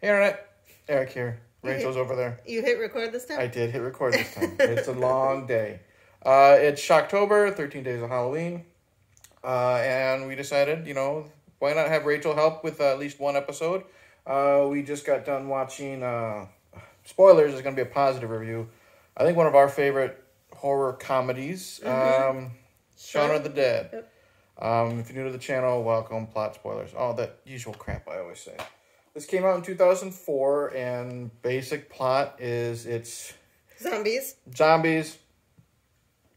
Hey, Internet. Eric here. Rachel's over there. You hit record this time? I did hit record this time. It's a long day. It's Shocktober, 13 days of Halloween. And we decided, why not have Rachel help with at least one episode? We just got done watching, spoilers, is going to be a positive review. I think one of our favorite horror comedies, Shaun of the Dead. Yep. If you're new to the channel, welcome. Plot spoilers. All that usual crap I always say. This came out in 2004, and basic plot is it's... Zombies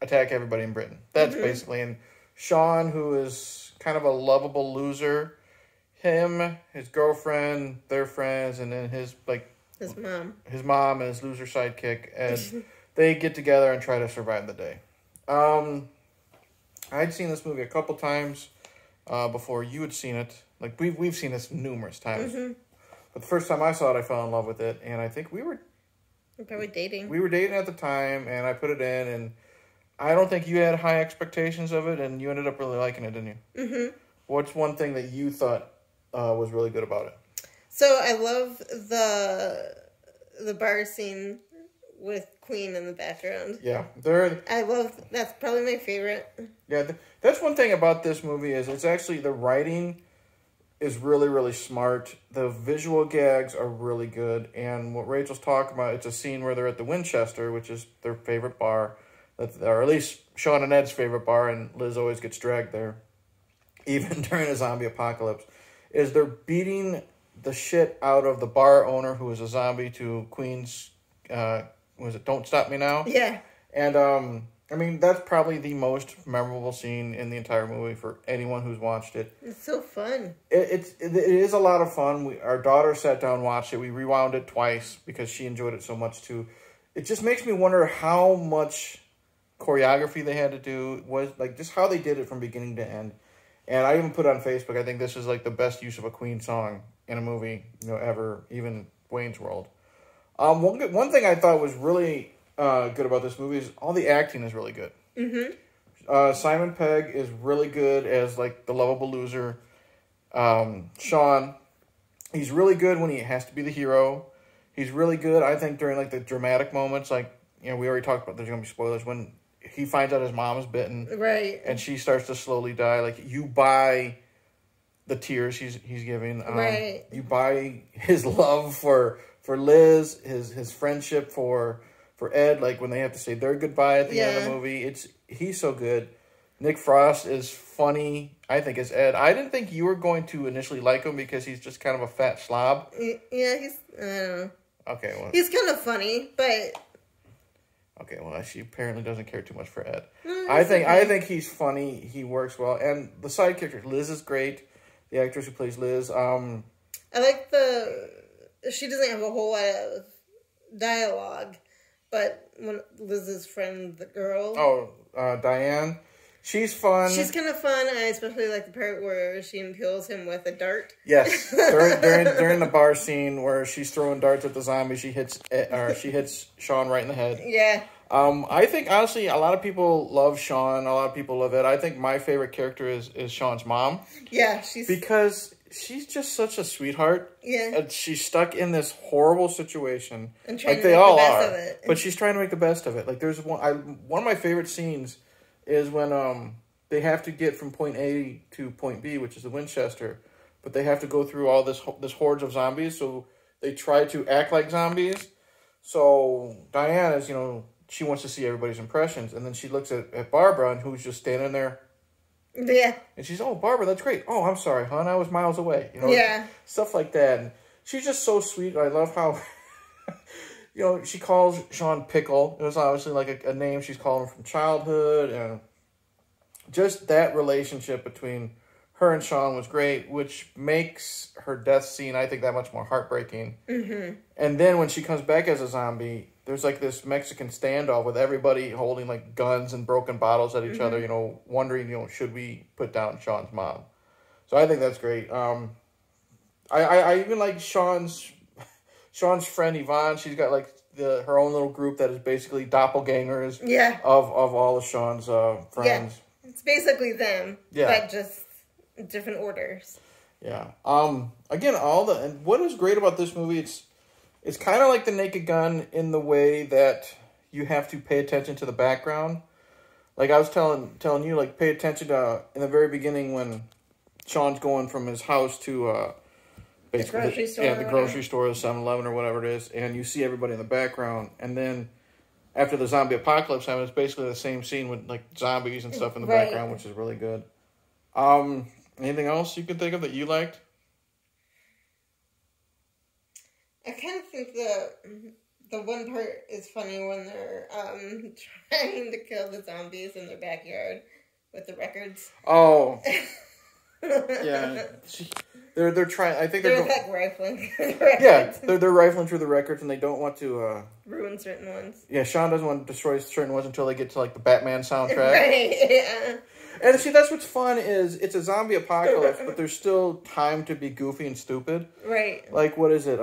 attack everybody in Britain. That's basically... And Shaun, who is kind of a lovable loser, him, his girlfriend, their friends, and then his mom and his loser sidekick, and they get together and try to survive the day. I'd seen this movie a couple times before you had seen it. Like, we've seen this numerous times. But the first time I saw it, I fell in love with it, and I think we're probably dating. We were dating at the time, and I put it in, and I don't think you had high expectations of it, and you ended up really liking it, didn't you? What's one thing that you thought was really good about it? So I love the bar scene with Queen in the background. Yeah, that's probably my favorite. Yeah, that's one thing about this movie is it's actually the writing is really, really smart. The visual gags are really good. And what Rachel's talking about, it's a scene where they're at the Winchester, which is their favorite bar, or at least Shaun and Ed's favorite bar, and Liz always gets dragged there, even during a zombie apocalypse, is they're beating the shit out of the bar owner who is a zombie to Queen's, was it Don't Stop Me Now? Yeah. And, I mean, that's probably the most memorable scene in the entire movie for anyone who's watched it. It's so fun. It is a lot of fun. Our daughter sat down and watched it. We rewound it twice because she enjoyed it so much too. It just makes me wonder how much choreography they had to do, was like just how they did it from beginning to end. And I even put on Facebook, I think this is like the best use of a Queen song in a movie, ever, even Wayne's World. One thing I thought was really good about this movie is all the acting is really good. Simon Pegg is really good as like the lovable loser. Shaun, he's really good when he has to be the hero. He's really good, I think, during like the dramatic moments. Like, we already talked about, there's gonna be spoilers, when he finds out his mom is bitten, right, and she starts to slowly die. Like, you buy the tears he's giving. Right. You buy his love for Liz, his friendship for Ed, like when they have to say their goodbye at the end of the movie. He's so good. Nick Frost is funny, I think, as Ed. I didn't think you were going to initially like him because he's just kind of a fat slob. Yeah, he's, I don't know. Okay, well. He's kind of funny, but... Okay, well, she apparently doesn't care too much for Ed. No, I think he's funny. He works well. And the side characters, Liz is great. The actress who plays Liz. I like she doesn't have a whole lot of dialogue, but when Liz's friend, the girl... Oh, Diane. She's fun. She's kind of fun. I especially like the part where she impales him with a dart. Yes, during the bar scene where she's throwing darts at the zombie, she hits Shaun right in the head. Yeah. I think honestly, a lot of people love Shaun. A lot of people love Ed. I think my favorite character is Shaun's mom. Yeah, because she's just such a sweetheart. Yeah. And she's stuck in this horrible situation. And trying to make the best of it. But she's trying to make the best of it. Like, there's one of my favorite scenes is when they have to get from point A to point B, which is the Winchester, but they have to go through all this hordes of zombies, so they try to act like zombies. So Diane is, she wants to see everybody's impressions, and then she looks at Barbara, and who's just standing there. Yeah. And she's, oh, Barbara, that's great. Oh, I'm sorry, hon, I was miles away. Yeah. Stuff like that. And she's just so sweet. I love how... she calls Shaun Pickle. It was obviously like a name she's calling him from childhood. And just that relationship between her and Shaun was great, which makes her death scene, I think, that much more heartbreaking. And then when she comes back as a zombie, there's like this Mexican standoff with everybody holding like guns and broken bottles at each other, wondering, should we put down Shaun's mom? So I think that's great. I even like Shaun's friend Yvonne. She's got like her own little group that is basically doppelgangers of all of Shaun's friends. Yeah. It's basically them, but just different orders. Yeah. Again, and what is great about this movie, it's kind of like The Naked Gun in the way that you have to pay attention to the background. Like I was telling you, like pay attention to in the very beginning when Shaun's going from his house to basically the grocery store. Yeah, the grocery store, the 7-Eleven or whatever it is, and you see everybody in the background, and then after the zombie apocalypse happens, it's basically the same scene with like zombies and stuff in the background, which is really good. Anything else you can think of that you liked? I kind of think the one part is funny when they're trying to kill the zombies in their backyard with the records. Oh, yeah. They're trying. I think they're like rifling. The records. Yeah, they're rifling through the records, and they don't want to ruin certain ones. Yeah, Shaun doesn't want to destroy certain ones until they get to like the Batman soundtrack. Right. Yeah. And see, that's what's fun is it's a zombie apocalypse, but there's still time to be goofy and stupid. Right. Like what is it?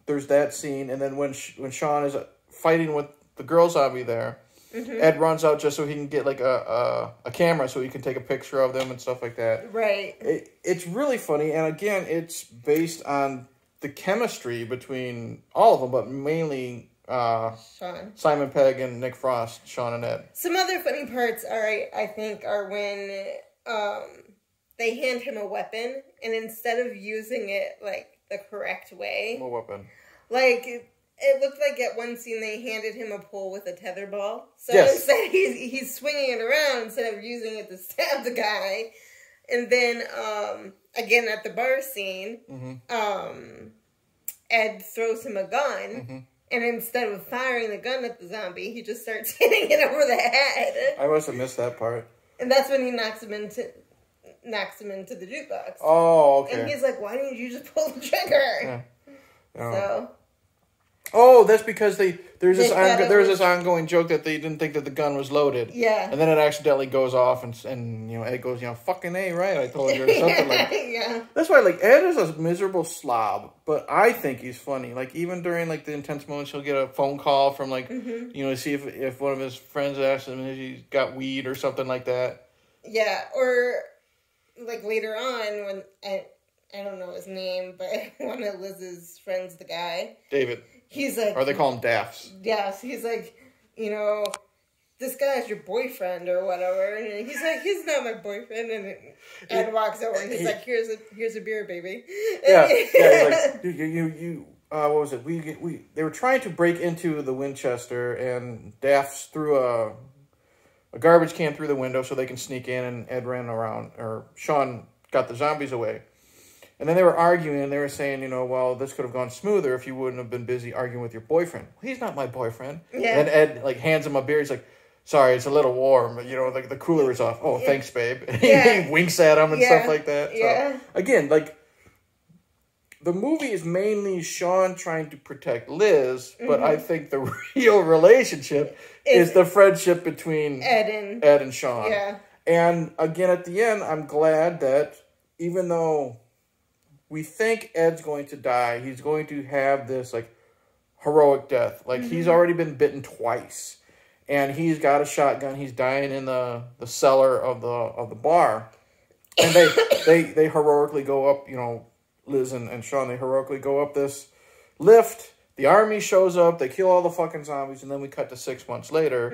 There's that scene, and then when Shaun is fighting with the girl zombie there, Ed runs out just so he can get like a camera so he can take a picture of them and stuff like that. Right. It's really funny, and again, it's based on the chemistry between all of them, but mainly Shaun. Simon Pegg and Nick Frost, Shaun and Ed. Some other funny parts I think are when they hand him a weapon, and instead of using it like the correct way, What weapon? Like it looked like at one scene they handed him a pole with a tether ball. So yes. Instead he's swinging it around instead of using it to stab the guy. And then again at the bar scene, Ed throws him a gun, and instead of firing the gun at the zombie, he just starts hitting it over the head. I must have missed that part. And that's when he knocks him into the jukebox. Oh, okay. And he's like, "Why didn't you just pull the trigger?" Yeah. So. Oh, that's because there's this ongoing joke that they didn't think that the gun was loaded. Yeah. And then it accidentally goes off, and Ed goes, fucking A, right? I told you, or something like that. Yeah. That's why, like, Ed is a miserable slob, but I think he's funny. Like, even during, like, the intense moments, he'll get a phone call from, like, see if one of his friends asks him if he's got weed or something like that. Yeah, or, like, later on, when, I don't know his name, but one of Liz's friends, the guy. David. He's like... Or they call him Daffs. Yes, he's like, this guy's your boyfriend or whatever. And he's like, he's not my boyfriend. And Ed walks over and he's like, here's a beer, baby. Yeah, he's like, you what was it? They were trying to break into the Winchester, and Daffs threw a garbage can through the window so they can sneak in, and Ed ran around, or Shaun got the zombies away. And then they were arguing, and they were saying, well, this could have gone smoother if you wouldn't have been busy arguing with your boyfriend. Well, he's not my boyfriend. Yeah. And Ed, like, hands him a beer. He's like, sorry, it's a little warm. Like, the cooler is off. Oh, thanks, babe. Yeah. He winks at him and stuff like that. So, again, like, the movie is mainly Shaun trying to protect Liz, but I think the real relationship is the friendship between Ed and Shaun. Yeah. And, again, at the end, I'm glad that even though... we think Ed's going to die, he's going to have this, like, heroic death. Like, he's already been bitten twice. And he's got a shotgun. He's dying in the cellar of the bar. And they heroically go up, Liz and Shaun, they heroically go up this lift. The army shows up. They kill all the fucking zombies. And then we cut to 6 months later.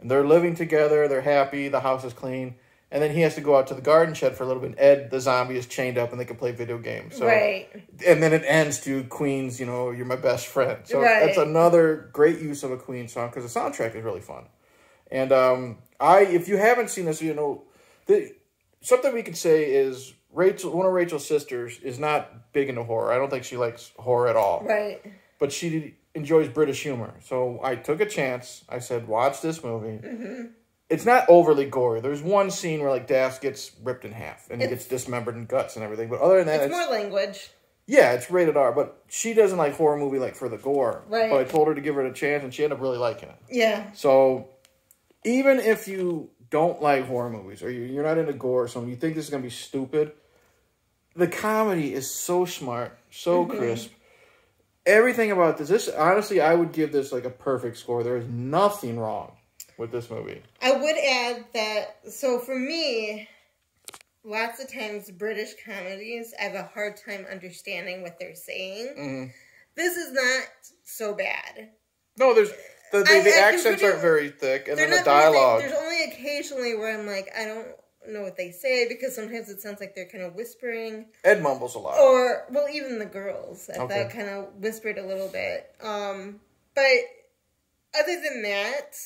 And they're living together. They're happy. The house is clean. And then he has to go out to the garden shed for a little bit. Ed, the zombie, is chained up, and they can play video games. So, right. And then it ends to Queen's, you're my best friend. So that's another great use of a Queen song, because the soundtrack is really fun. And if you haven't seen this, something we could say is one of Rachel's sisters is not big into horror. I don't think she likes horror at all. Right. But she enjoys British humor. So I took a chance. I said, watch this movie. It's not overly gory. There's one scene where, like, Daff gets ripped in half, and he gets dismembered in guts and everything. But other than that, it's more language. Yeah, it's rated R. But she doesn't like horror movie, like, for the gore. Right. But I told her to give it a chance, and she ended up really liking it. Yeah. So, even if you don't like horror movies, or you're not into gore or something, you think this is going to be stupid, the comedy is so smart, so crisp. Everything about this, honestly, I would give this, like, a perfect score. There is nothing wrong with this movie. I would add that, so for me, lots of times British comedies, I have a hard time understanding what they're saying. Mm-hmm. This is not so bad. No, there's the accents aren't very thick, and then the dialogue. There's only occasionally where I'm like, I don't know what they say, because sometimes it sounds like they're kind of whispering. Ed mumbles a lot. Or, well, even the girls, I thought kind of whispered a little bit. But other than that,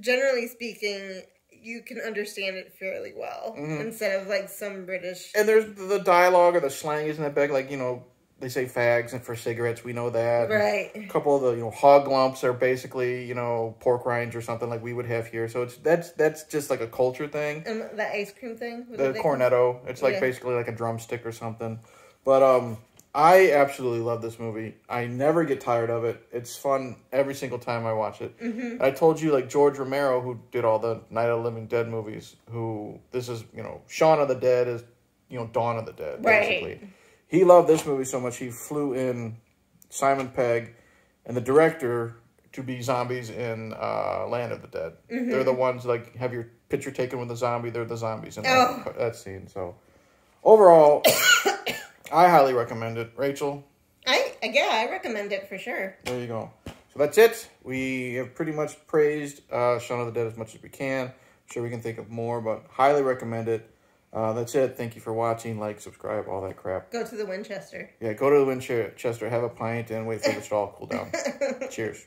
generally speaking, you can understand it fairly well, instead of, like, some British... And there's the dialogue or the slang isn't that big, like, you know, they say fags and for cigarettes, we know that. Right. And a couple of the, you know, hog lumps are basically, you know, pork rinds or something like we would have here. So that's just like a culture thing. And the ice cream thing? The cornetto. It's like basically like a drumstick or something. But I absolutely love this movie. I never get tired of it. It's fun every single time I watch it. Mm-hmm. I told you, like, George Romero, who did all the Night of the Living Dead movies, this is, you know, Shaun of the Dead is, you know, Dawn of the Dead, basically. Right. He loved this movie so much, he flew in Simon Pegg and the director to be zombies in Land of the Dead. Mm-hmm. They're the ones, like, have your picture taken with a zombie. They're the zombies in that scene. So, overall, I highly recommend it. Rachel? I recommend it for sure. There you go. So that's it. We have pretty much praised Shaun of the Dead as much as we can. I'm sure we can think of more, but highly recommend it. That's it. Thank you for watching. Like, subscribe, all that crap. Go to the Winchester. Yeah, go to the Winchester, have a pint, and wait for the stall to cool down. Cheers.